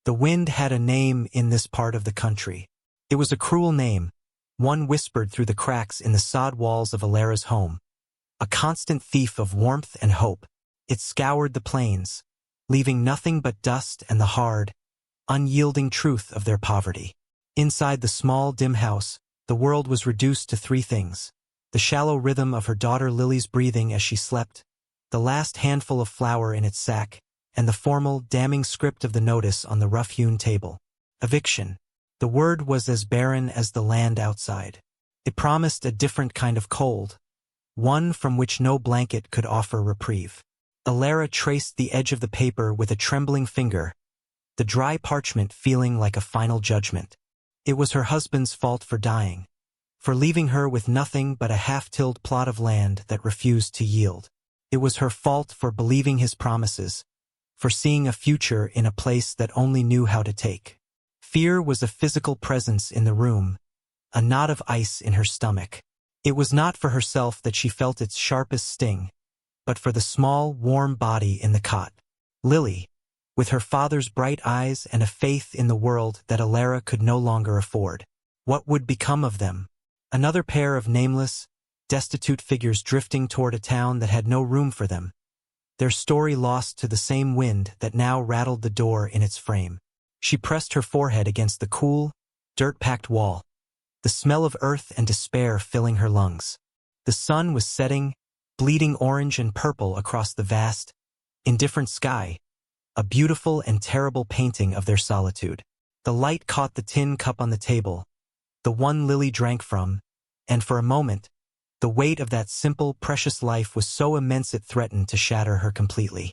The wind had a name in this part of the country. It was a cruel name, one whispered through the cracks in the sod walls of Alara's home. A constant thief of warmth and hope. It scoured the plains, leaving nothing but dust and the hard, unyielding truth of their poverty. Inside the small, dim house, the world was reduced to three things: the shallow rhythm of her daughter Lily's breathing as she slept, the last handful of flour in its sack, and the formal, damning script of the notice on the rough-hewn table. Eviction. The word was as barren as the land outside. It promised a different kind of cold, one from which no blanket could offer reprieve. Alara traced the edge of the paper with a trembling finger, the dry parchment feeling like a final judgment. It was her husband's fault for dying, for leaving her with nothing but a half-tilled plot of land that refused to yield. It was her fault for believing his promises, for seeing a future in a place that only knew how to take. Fear was a physical presence in the room, a knot of ice in her stomach. It was not for herself that she felt its sharpest sting, but for the small, warm body in the cot. Lily, with her father's bright eyes and a faith in the world that Alara could no longer afford. What would become of them? Another pair of nameless, destitute figures drifting toward a town that had no room for them, their story lost to the same wind that now rattled the door in its frame. She pressed her forehead against the cool, dirt-packed wall, the smell of earth and despair filling her lungs. The sun was setting, bleeding orange and purple across the vast, indifferent sky, a beautiful and terrible painting of their solitude. The light caught the tin cup on the table, the one Lily drank from, and for a moment, the weight of that simple, precious life was so immense it threatened to shatter her completely.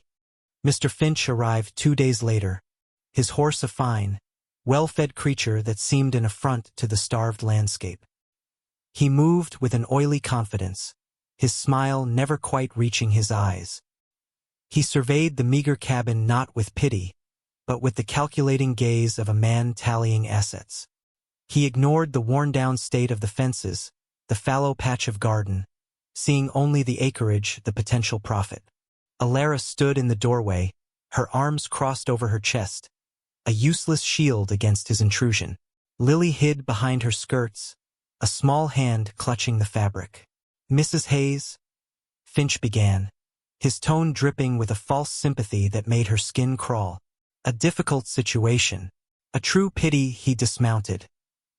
Mr. Finch arrived 2 days later, his horse a fine, well-fed creature that seemed an affront to the starved landscape. He moved with an oily confidence, his smile never quite reaching his eyes. He surveyed the meager cabin not with pity, but with the calculating gaze of a man tallying assets. He ignored the worn-down state of the fences, the fallow patch of garden, seeing only the acreage, the potential profit. Alara stood in the doorway, her arms crossed over her chest, a useless shield against his intrusion. Lily hid behind her skirts, a small hand clutching the fabric. "Mrs. Hayes," Finch began, his tone dripping with a false sympathy that made her skin crawl. A difficult situation. A true pity. He dismounted,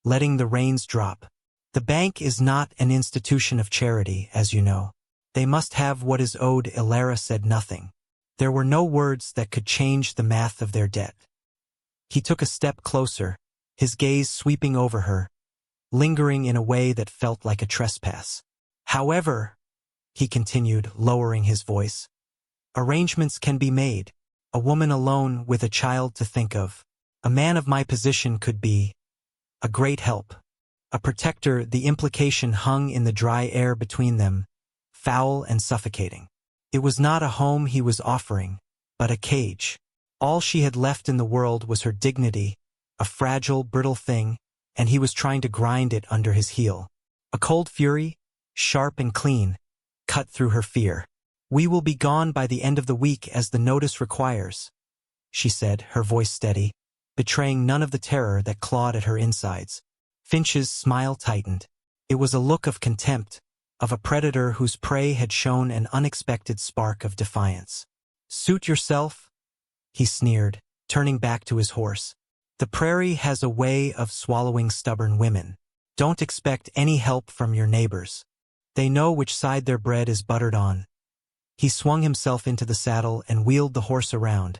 letting the reins drop. "The bank is not an institution of charity, as you know. They must have what is owed." Alara said nothing. There were no words that could change the math of their debt. He took a step closer, his gaze sweeping over her, lingering in a way that felt like a trespass. "However," he continued, lowering his voice, "arrangements can be made. A woman alone with a child to think of. A man of my position could be a great help. A protector." The implication hung in the dry air between them, foul and suffocating. It was not a home he was offering, but a cage. All she had left in the world was her dignity, a fragile, brittle thing, and he was trying to grind it under his heel. A cold fury, sharp and clean, cut through her fear. "We will be gone by the end of the week as the notice requires," she said, her voice steady, betraying none of the terror that clawed at her insides. Finch's smile tightened. It was a look of contempt, of a predator whose prey had shown an unexpected spark of defiance. "Suit yourself?" he sneered, turning back to his horse. "The prairie has a way of swallowing stubborn women. Don't expect any help from your neighbors. They know which side their bread is buttered on." He swung himself into the saddle and wheeled the horse around,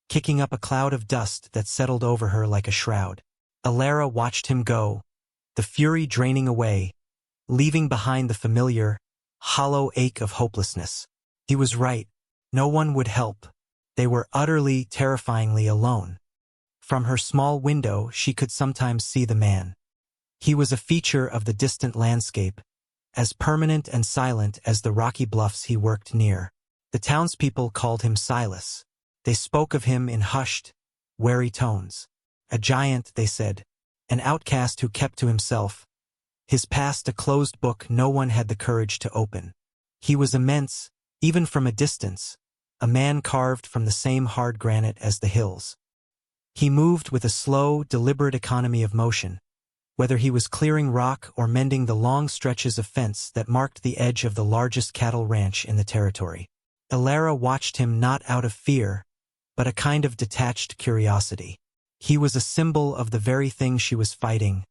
kicking up a cloud of dust that settled over her like a shroud. Alara watched him go, the fury draining away, leaving behind the familiar, hollow ache of hopelessness. He was right. No one would help. They were utterly, terrifyingly alone. From her small window she could sometimes see the man. He was a feature of the distant landscape, as permanent and silent as the rocky bluffs he worked near. The townspeople called him Silas. They spoke of him in hushed, wary tones. A giant, they said, an outcast who kept to himself, his past a closed book no one had the courage to open. He was immense, even from a distance, a man carved from the same hard granite as the hills. He moved with a slow, deliberate economy of motion, whether he was clearing rock or mending the long stretches of fence that marked the edge of the largest cattle ranch in the territory. Elara watched him not out of fear, but a kind of detached curiosity. He was a symbol of the very thing she was fighting,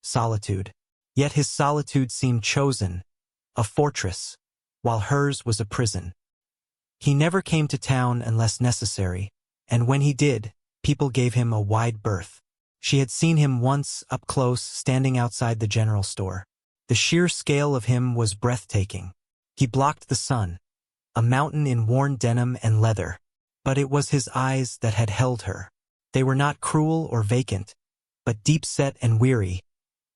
solitude. Yet his solitude seemed chosen, a fortress, while hers was a prison. He never came to town unless necessary, and when he did, people gave him a wide berth. She had seen him once up close standing outside the general store. The sheer scale of him was breathtaking. He blocked the sun, a mountain in worn denim and leather. But it was his eyes that had held her. They were not cruel or vacant, but deep-set and weary,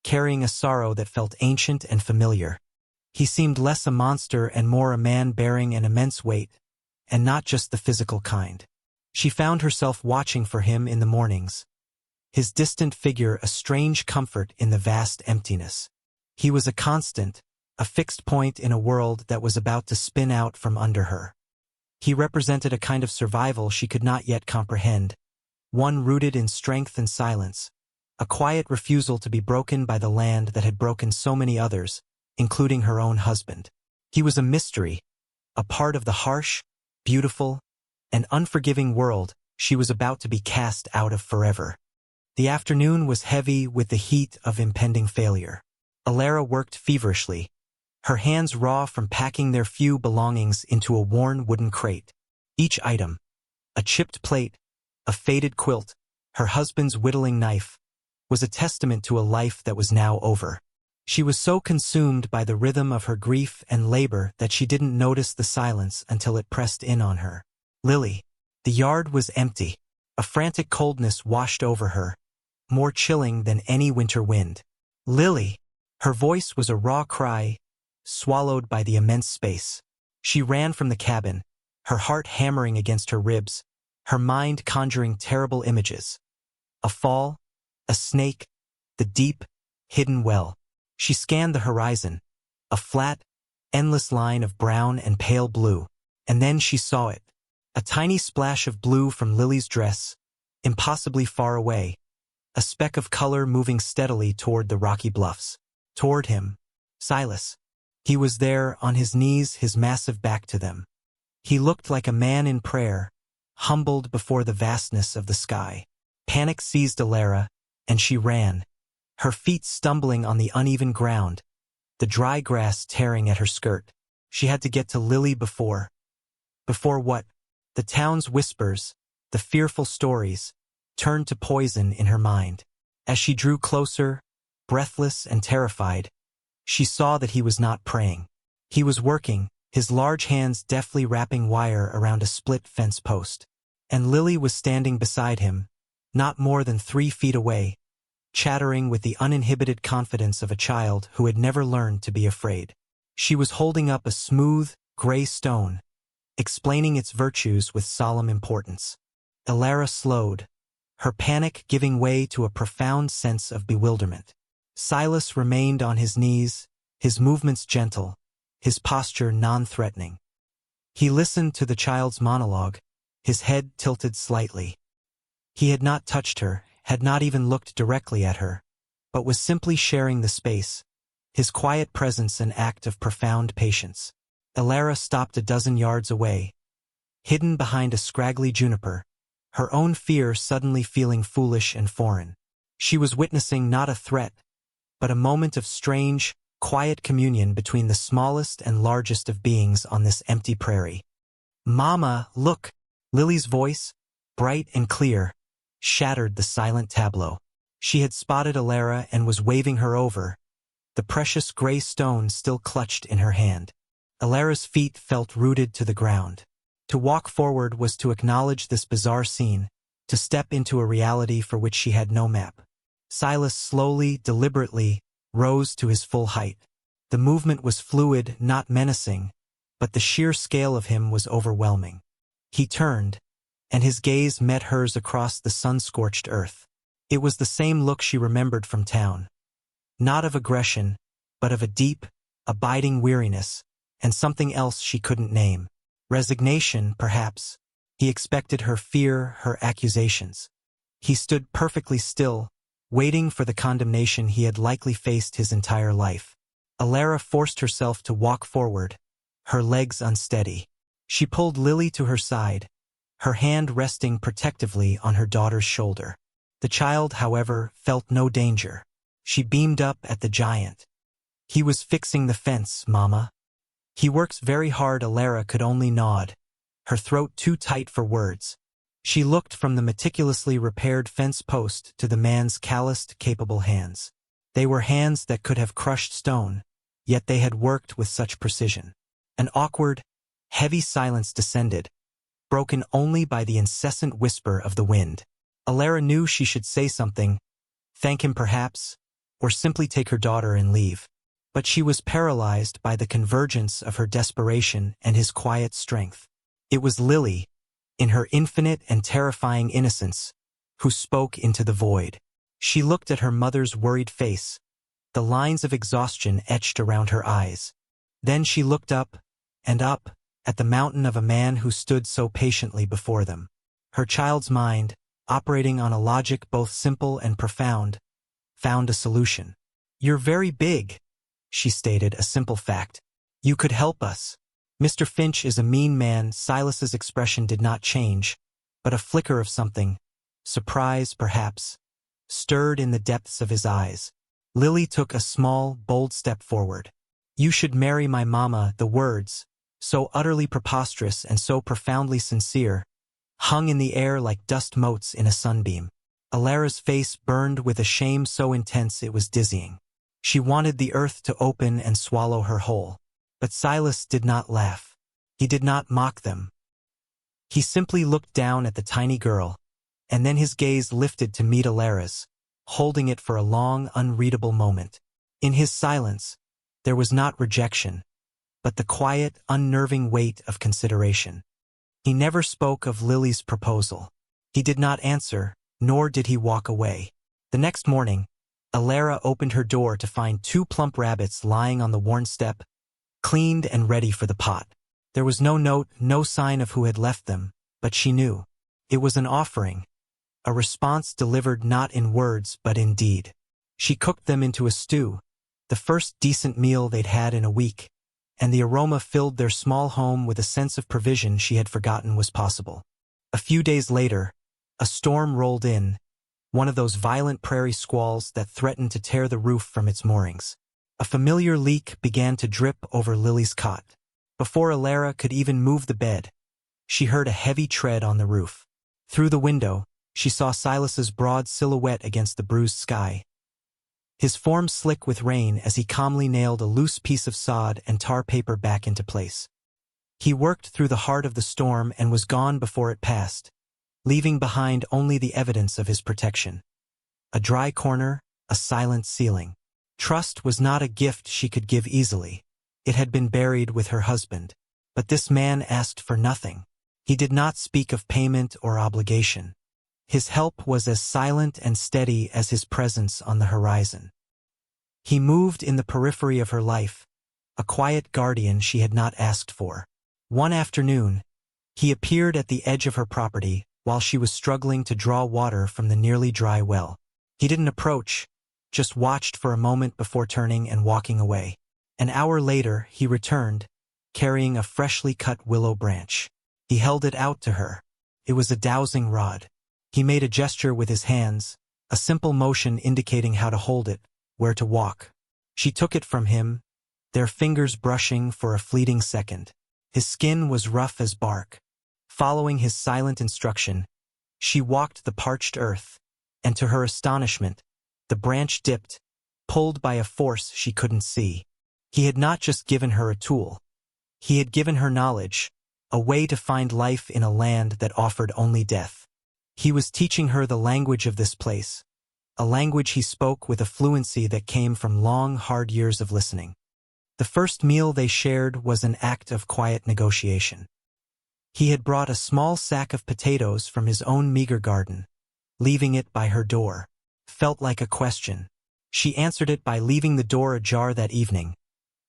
carrying a sorrow that felt ancient and familiar. He seemed less a monster and more a man bearing an immense weight, and not just the physical kind. She found herself watching for him in the mornings, his distant figure a strange comfort in the vast emptiness. He was a constant, a fixed point in a world that was about to spin out from under her. He represented a kind of survival she could not yet comprehend, one rooted in strength and silence, a quiet refusal to be broken by the land that had broken so many others, including her own husband. He was a mystery, a part of the harsh, beautiful, and unforgiving world she was about to be cast out of forever. The afternoon was heavy with the heat of impending failure. Elara worked feverishly, her hands raw from packing their few belongings into a worn wooden crate. Each item, a chipped plate, a faded quilt, her husband's whittling knife, was a testament to a life that was now over. She was so consumed by the rhythm of her grief and labor that she didn't notice the silence until it pressed in on her. Lily. The yard was empty. A frantic coldness washed over her, more chilling than any winter wind. Lily. Her voice was a raw cry, swallowed by the immense space. She ran from the cabin, her heart hammering against her ribs, her mind conjuring terrible images. A fall, a snake, the deep, hidden well. She scanned the horizon, a flat, endless line of brown and pale blue, and then she saw it. A tiny splash of blue from Lily's dress, impossibly far away, a speck of color moving steadily toward the rocky bluffs. Toward him, Silas. He was there, on his knees, his massive back to them. He looked like a man in prayer, humbled before the vastness of the sky. Panic seized Elara, and she ran, her feet stumbling on the uneven ground, the dry grass tearing at her skirt. She had to get to Lily before. Before what? The town's whispers, the fearful stories, turned to poison in her mind. As she drew closer, breathless and terrified, she saw that he was not praying. He was working, his large hands deftly wrapping wire around a split fence post. And Lily was standing beside him, not more than 3 feet away, chattering with the uninhibited confidence of a child who had never learned to be afraid. She was holding up a smooth, gray stone, explaining its virtues with solemn importance. Elara slowed, her panic giving way to a profound sense of bewilderment. Silas remained on his knees, his movements gentle, his posture non-threatening. He listened to the child's monologue, his head tilted slightly. He had not touched her, had not even looked directly at her, but was simply sharing the space, his quiet presence an act of profound patience. Elara stopped a dozen yards away, hidden behind a scraggly juniper, her own fear suddenly feeling foolish and foreign. She was witnessing not a threat, but a moment of strange, quiet communion between the smallest and largest of beings on this empty prairie. "Mama, look!" Lily's voice, bright and clear, shattered the silent tableau. She had spotted Elara and was waving her over, the precious gray stone still clutched in her hand. Elara's feet felt rooted to the ground. To walk forward was to acknowledge this bizarre scene, to step into a reality for which she had no map. Silas slowly, deliberately, rose to his full height. The movement was fluid, not menacing, but the sheer scale of him was overwhelming. He turned, and his gaze met hers across the sun-scorched earth. It was the same look she remembered from town. Not of aggression, but of a deep, abiding weariness, and something else she couldn't name. Resignation, perhaps. He expected her fear, her accusations. He stood perfectly still, waiting for the condemnation he had likely faced his entire life. Alara forced herself to walk forward, her legs unsteady. She pulled Lily to her side, her hand resting protectively on her daughter's shoulder. The child, however, felt no danger. She beamed up at the giant. "He was fixing the fence, Mama." "He works very hard." Alara could only nod, her throat too tight for words. She looked from the meticulously repaired fence post to the man's calloused, capable hands. They were hands that could have crushed stone, yet they had worked with such precision. An awkward, heavy silence descended, broken only by the incessant whisper of the wind. Alara knew she should say something, thank him perhaps, or simply take her daughter and leave. But she was paralyzed by the convergence of her desperation and his quiet strength. It was Lily, in her infinite and terrifying innocence, who spoke into the void. She looked at her mother's worried face, the lines of exhaustion etched around her eyes. Then she looked up, and up, at the mountain of a man who stood so patiently before them. Her child's mind, operating on a logic both simple and profound, found a solution. "You're very big," she stated, a simple fact. "You could help us. Mr. Finch is a mean man." Silas's expression did not change, but a flicker of something, surprise perhaps, stirred in the depths of his eyes. Lily took a small, bold step forward. "You should marry my mama." The words, so utterly preposterous and so profoundly sincere, hung in the air like dust motes in a sunbeam. Alara's face burned with a shame so intense it was dizzying. She wanted the earth to open and swallow her whole. But Silas did not laugh. He did not mock them. He simply looked down at the tiny girl, and then his gaze lifted to meet Alara's, holding it for a long, unreadable moment. In his silence, there was not rejection, but the quiet, unnerving weight of consideration. He never spoke of Lily's proposal. He did not answer, nor did he walk away. The next morning, Alara opened her door to find 2 plump rabbits lying on the worn step, cleaned and ready for the pot. There was no note, no sign of who had left them, but she knew. It was an offering, a response delivered not in words but in deed. She cooked them into a stew, the first decent meal they'd had in a week, and the aroma filled their small home with a sense of provision she had forgotten was possible. A few days later, a storm rolled in, one of those violent prairie squalls that threatened to tear the roof from its moorings. A familiar leak began to drip over Lily's cot. Before Alara could even move the bed, she heard a heavy tread on the roof. Through the window, she saw Silas's broad silhouette against the bruised sky, his form slick with rain as he calmly nailed a loose piece of sod and tar paper back into place. He worked through the heart of the storm and was gone before it passed, leaving behind only the evidence of his protection. A dry corner, a silent ceiling. Trust was not a gift she could give easily. It had been buried with her husband. But this man asked for nothing. He did not speak of payment or obligation. His help was as silent and steady as his presence on the horizon. He moved in the periphery of her life, a quiet guardian she had not asked for. One afternoon, he appeared at the edge of her property while she was struggling to draw water from the nearly dry well. He didn't approach, just watched for a moment before turning and walking away. An hour later, he returned, carrying a freshly cut willow branch. He held it out to her. It was a dowsing rod. He made a gesture with his hands, a simple motion indicating how to hold it, where to walk. She took it from him, their fingers brushing for a fleeting second. His skin was rough as bark. Following his silent instruction, she walked the parched earth, and to her astonishment, the branch dipped, pulled by a force she couldn't see. He had not just given her a tool. He had given her knowledge, a way to find life in a land that offered only death. He was teaching her the language of this place, a language he spoke with a fluency that came from long, hard years of listening. The first meal they shared was an act of quiet negotiation. He had brought a small sack of potatoes from his own meager garden. Leaving it by her door felt like a question. She answered it by leaving the door ajar that evening,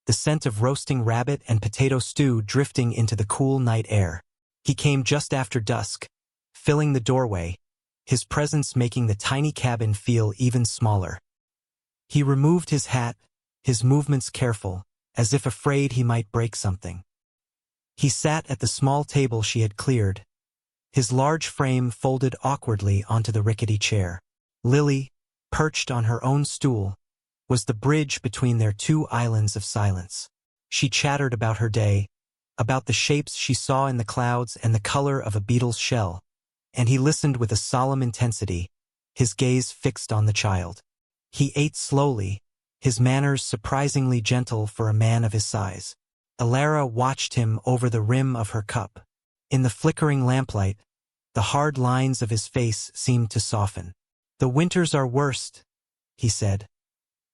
the scent of roasting rabbit and potato stew drifting into the cool night air. He came just after dusk, filling the doorway, his presence making the tiny cabin feel even smaller. He removed his hat, his movements careful, as if afraid he might break something. He sat at the small table she had cleared, his large frame folded awkwardly onto the rickety chair. Lily, perched on her own stool, was the bridge between their two islands of silence. She chattered about her day, about the shapes she saw in the clouds and the color of a beetle's shell, and he listened with a solemn intensity, his gaze fixed on the child. He ate slowly, his manners surprisingly gentle for a man of his size. Alara watched him over the rim of her cup. In the flickering lamplight, the hard lines of his face seemed to soften. "The winters are worst," he said,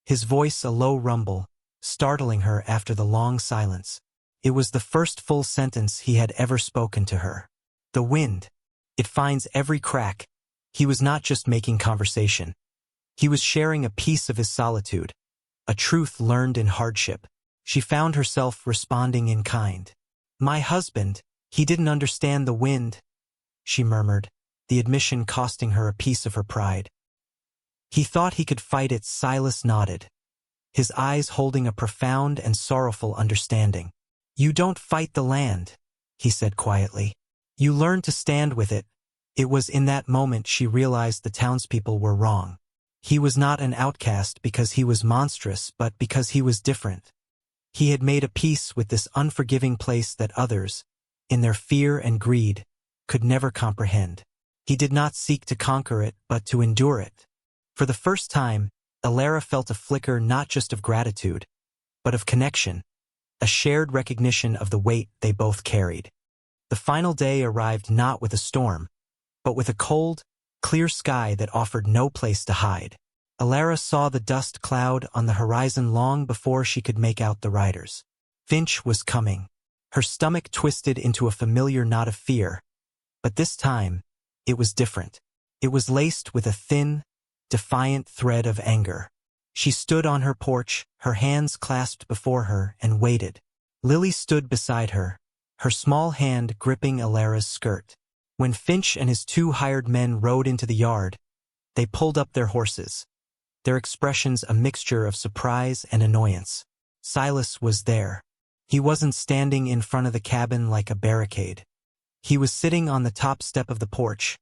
his voice a low rumble, startling her after the long silence. It was the first full sentence he had ever spoken to her. "The wind. It finds every crack." He was not just making conversation. He was sharing a piece of his solitude, a truth learned in hardship. She found herself responding in kind. "My husband, he didn't understand the wind," she murmured, the admission costing her a piece of her pride. "He thought he could fight it." Silas nodded, his eyes holding a profound and sorrowful understanding. "You don't fight the land," he said quietly. "You learn to stand with it." It was in that moment she realized the townspeople were wrong. He was not an outcast because he was monstrous, but because he was different. He had made a peace with this unforgiving place that others, in their fear and greed, could never comprehend. He did not seek to conquer it, but to endure it. For the first time, Alara felt a flicker not just of gratitude, but of connection, a shared recognition of the weight they both carried. The final day arrived not with a storm, but with a cold, clear sky that offered no place to hide. Alara saw the dust cloud on the horizon long before she could make out the riders. Finch was coming. Her stomach twisted into a familiar knot of fear, but this time, it was different. It was laced with a thin, defiant thread of anger. She stood on her porch, her hands clasped before her, and waited. Lily stood beside her, her small hand gripping Alara's skirt. When Finch and his two hired men rode into the yard, they pulled up their horses, their expressions a mixture of surprise and annoyance. Silas was there. He wasn't standing in front of the cabin like a barricade. He was sitting on the top step of the porch,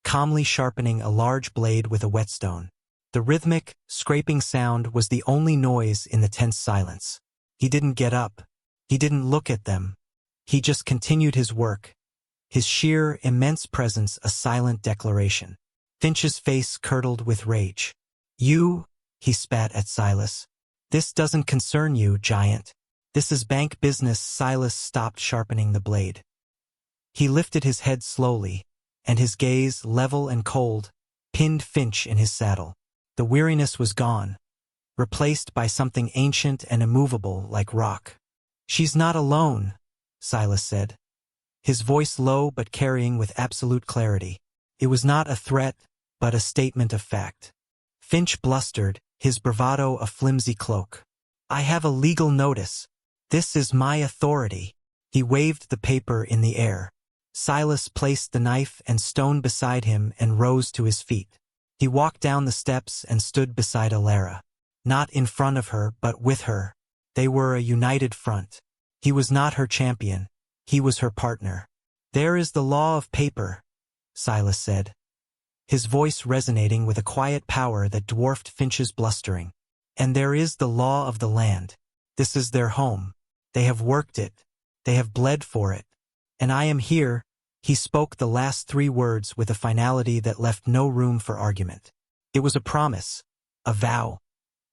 calmly sharpening a large blade with a whetstone. The rhythmic, scraping sound was the only noise in the tense silence. He didn't get up. He didn't look at them. He just continued his work, his sheer, immense presence a silent declaration. Finch's face curdled with rage. "You," he spat at Silas. "This doesn't concern you, giant. This is bank business." Silas stopped sharpening the blade. He lifted his head slowly, and his gaze, level and cold, pinned Finch in his saddle. The weariness was gone, replaced by something ancient and immovable like rock. "She's not alone," Silas said, his voice low but carrying with absolute clarity. It was not a threat, but a statement of fact. Finch blustered, his bravado a flimsy cloak. "I have a legal notice. This is my authority." He waved the paper in the air. Silas placed the knife and stone beside him and rose to his feet. He walked down the steps and stood beside Alara. Not in front of her, but with her. They were a united front. He was not her champion. He was her partner. "There is the law of paper," Silas said, his voice resonating with a quiet power that dwarfed Finch's blustering. "And there is the law of the land. This is their home. They have worked it. They have bled for it. And I am here." He spoke the last three words with a finality that left no room for argument. It was a promise, a vow,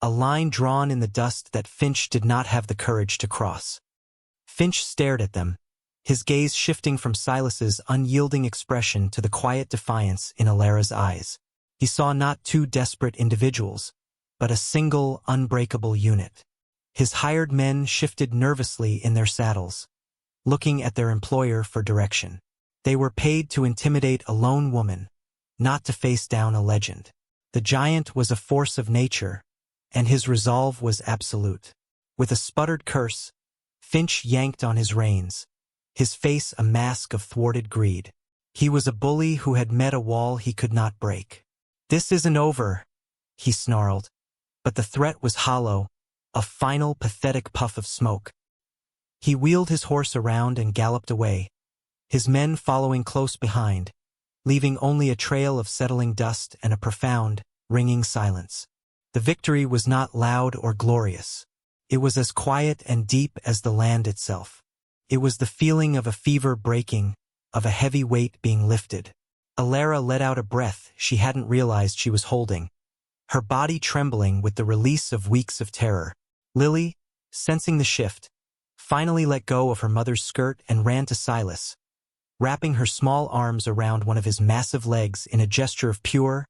a line drawn in the dust that Finch did not have the courage to cross. Finch stared at them, his gaze shifting from Silas's unyielding expression to the quiet defiance in Alara's eyes. He saw not two desperate individuals, but a single, unbreakable unit. His hired men shifted nervously in their saddles, looking at their employer for direction. They were paid to intimidate a lone woman, not to face down a legend. The giant was a force of nature, and his resolve was absolute. With a sputtered curse, Finch yanked on his reins, his face a mask of thwarted greed. He was a bully who had met a wall he could not break. "This isn't over," he snarled. But the threat was hollow, a final pathetic puff of smoke. He wheeled his horse around and galloped away, his men following close behind, leaving only a trail of settling dust and a profound, ringing silence. The victory was not loud or glorious. It was as quiet and deep as the land itself. It was the feeling of a fever breaking, of a heavy weight being lifted. Alara let out a breath she hadn't realized she was holding, her body trembling with the release of weeks of terror. Lily, sensing the shift, finally let go of her mother's skirt and ran to Silas, wrapping her small arms around one of his massive legs in a gesture of pure,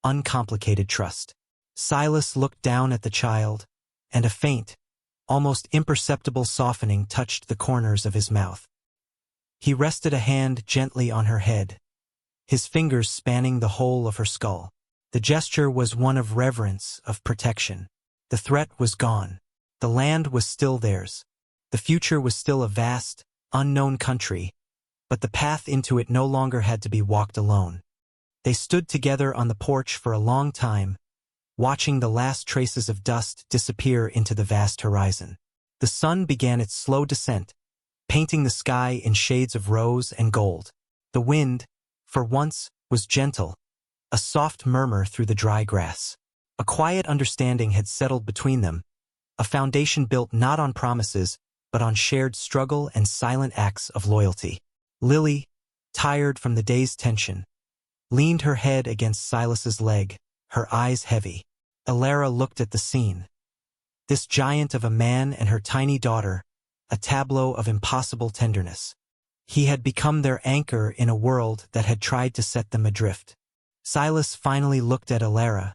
uncomplicated trust. Silas looked down at the child, and a faint, almost imperceptible softening touched the corners of his mouth. He rested a hand gently on her head, his fingers spanning the whole of her skull. The gesture was one of reverence, of protection. The threat was gone. The land was still theirs. The future was still a vast, unknown country, but the path into it no longer had to be walked alone. They stood together on the porch for a long time, watching the last traces of dust disappear into the vast horizon. The sun began its slow descent, painting the sky in shades of rose and gold. The wind, for once, was gentle, a soft murmur through the dry grass. A quiet understanding had settled between them, a foundation built not on promises, but on shared struggle and silent acts of loyalty. Lily, tired from the day's tension, leaned her head against Silas's leg, her eyes heavy. Alara looked at the scene. This giant of a man and her tiny daughter, a tableau of impossible tenderness. He had become their anchor in a world that had tried to set them adrift. Silas finally looked at Alara,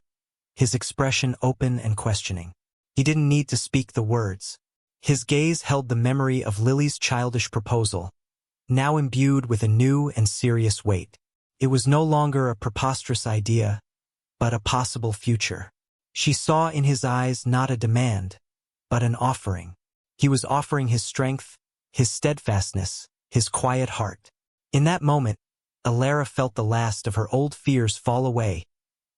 his expression open and questioning. He didn't need to speak the words. His gaze held the memory of Lily's childish proposal, now imbued with a new and serious weight. It was no longer a preposterous idea, but a possible future. She saw in his eyes not a demand, but an offering. He was offering his strength, his steadfastness, his quiet heart. In that moment, Alara felt the last of her old fears fall away,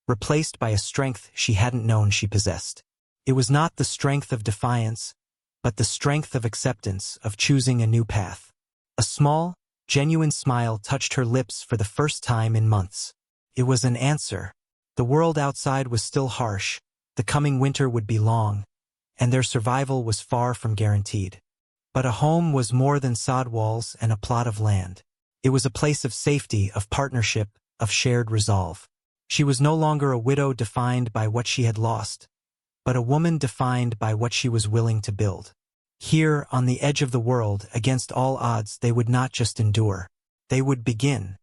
replaced by a strength she hadn't known she possessed. It was not the strength of defiance, but the strength of acceptance, of choosing a new path. A small, genuine smile touched her lips for the first time in months. It was an answer. The world outside was still harsh, the coming winter would be long, and their survival was far from guaranteed. But a home was more than sod walls and a plot of land. It was a place of safety, of partnership, of shared resolve. She was no longer a widow defined by what she had lost, but a woman defined by what she was willing to build. Here, on the edge of the world, against all odds, they would not just endure. They would begin.